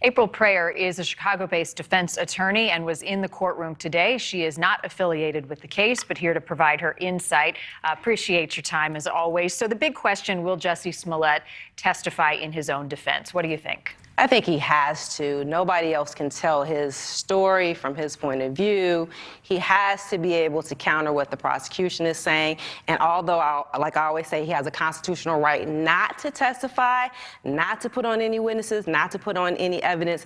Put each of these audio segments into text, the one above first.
April Preyar is a Chicago-based defense attorney and was in the courtroom today. She is not affiliated with the case, but here to provide her insight. Appreciate your time, as always. So the big question, will Jussie Smollett testify in his own defense? What do you think? I think he has to. Nobody else can tell his story from his point of view. He has to be able to counter what the prosecution is saying. And although, like I always say, he has a constitutional right not to testify, not to put on any witnesses, not to put on any evidence,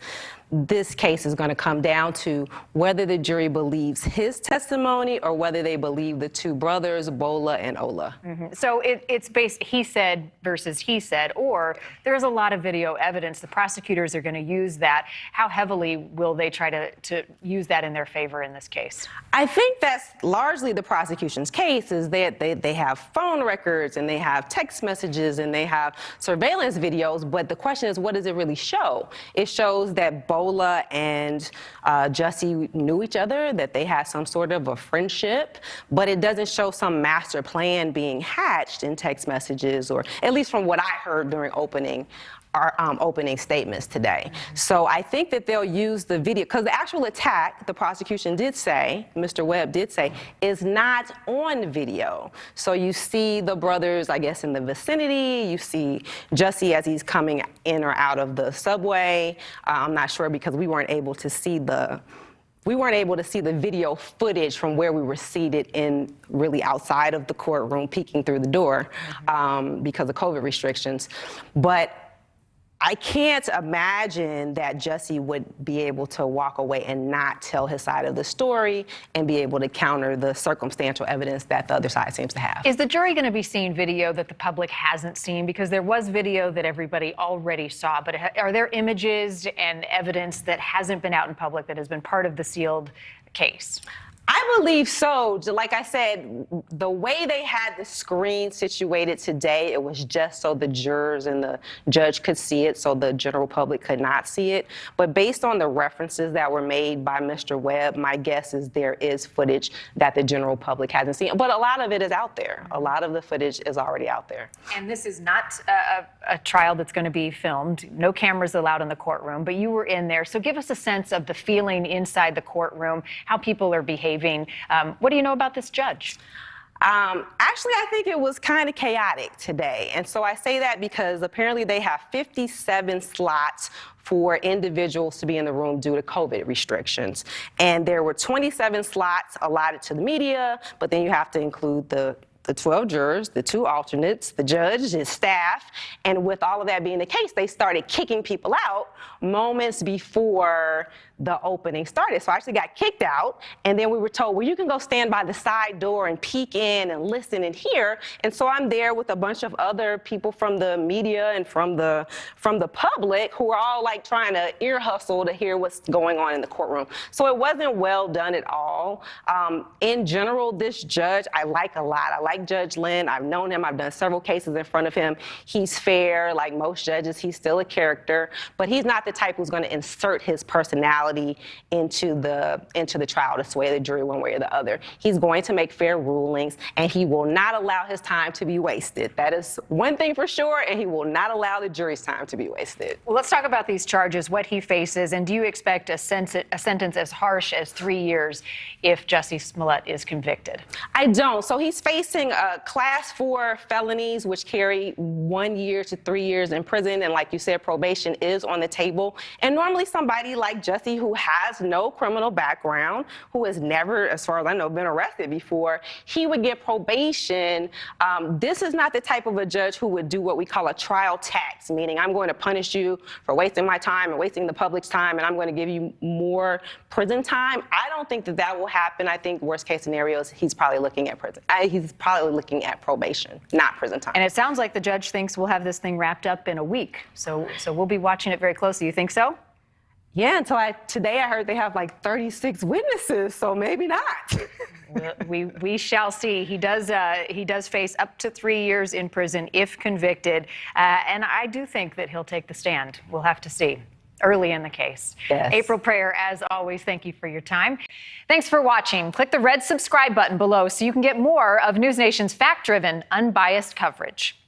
this case is going to come down to whether the jury believes his testimony or whether they believe the two brothers, Bola and Ola. So it's based he said versus he said, or there's a lot of video evidence. The prosecutors are going to use that. How heavily will they try to use that in their favor in this case? I think that's largely the prosecution's case, is that they have phone records and they have text messages and they have surveillance videos, but the question is, what does it really show? It shows that Bola and Jussie knew each other, that they had some sort of a friendship, but it doesn't show some master plan being hatched in text messages, or at least from what I heard during opening statements today. So I think that they'll use the video, because the actual attack, the prosecution did say, Mr. Webb did say, is not on video. So you see the brothers, I guess, in the vicinity. You see Jussie as he's coming in or out of the subway. I'm not sure, because we weren't able to see the video footage from where we were seated in really outside of the courtroom, peeking through the door because of COVID restrictions. But I can't imagine that Jussie would be able to walk away and not tell his side of the story and be able to counter the circumstantial evidence that the other side seems to have. Is the jury going to be seeing video that the public hasn't seen? Because there was video that everybody already saw, but are there images and evidence that hasn't been out in public that has been part of the sealed case? I believe so. Like I said, the way they had the screen situated today, it was just so the jurors and the judge could see it, so the general public could not see it. But based on the references that were made by Mr. Webb, my guess is there is footage that the general public hasn't seen. But a lot of it is out there. A lot of the footage is already out there. And this is not a trial that's going to be filmed. No cameras allowed in the courtroom, but you were in there. So give us a sense of the feeling inside the courtroom, how people are behaving. What do you know about this judge? Actually, I think it was kind of chaotic today. And so I say that because apparently they have 57 slots for individuals to be in the room due to COVID restrictions. And there were 27 slots allotted to the media, but then you have to include the 12 jurors, the 2 alternates, the judge, his staff. And with all of that being the case, they started kicking people out moments before the opening started. So I actually got kicked out, and then we were told, well, you can go stand by the side door and peek in and listen and hear. And so I'm there with a bunch of other people from the media and from the public who are all like trying to ear hustle to hear what's going on in the courtroom. So it wasn't well done at all. In general, this judge, I like a lot. I like Judge Lynn. I've known him. I've done several cases in front of him. He's fair, like most judges. He's still a character, but he's not the type who's going to insert his personality into the trial to sway the jury one way or the other. He's going to make fair rulings, and he will not allow his time to be wasted. That is one thing for sure, and he will not allow the jury's time to be wasted. Well, let's talk about these charges, what he faces, and do you expect a sentence as harsh as 3 years if Jussie Smollett is convicted? I don't. So he's facing class 4 felonies, which carry 1 year to 3 years in prison, and like you said, probation is on the table. And normally somebody like Jussie, who has no criminal background, who has never, as far as I know, been arrested before, he would get probation. This is not the type of a judge who would do what we call a trial tax, meaning I'm going to punish you for wasting my time and wasting the public's time, and I'm going to give you more prison time. I don't think that that will happen. I think worst case scenarios, he's probably looking at prison. He's probably looking at probation, not prison time. And it sounds like the judge thinks we'll have this thing wrapped up in a week. So we'll be watching it very closely. You think so? Yeah, until today I heard they have like 36 witnesses, so maybe not. we shall see. He does face up to 3 years in prison if convicted, and I do think that he'll take the stand. We'll have to see early in the case. Yes. April Preyar, as always, thank you for your time. Thanks for watching. Click the red subscribe button below so you can get more of NewsNation's fact-driven, unbiased coverage.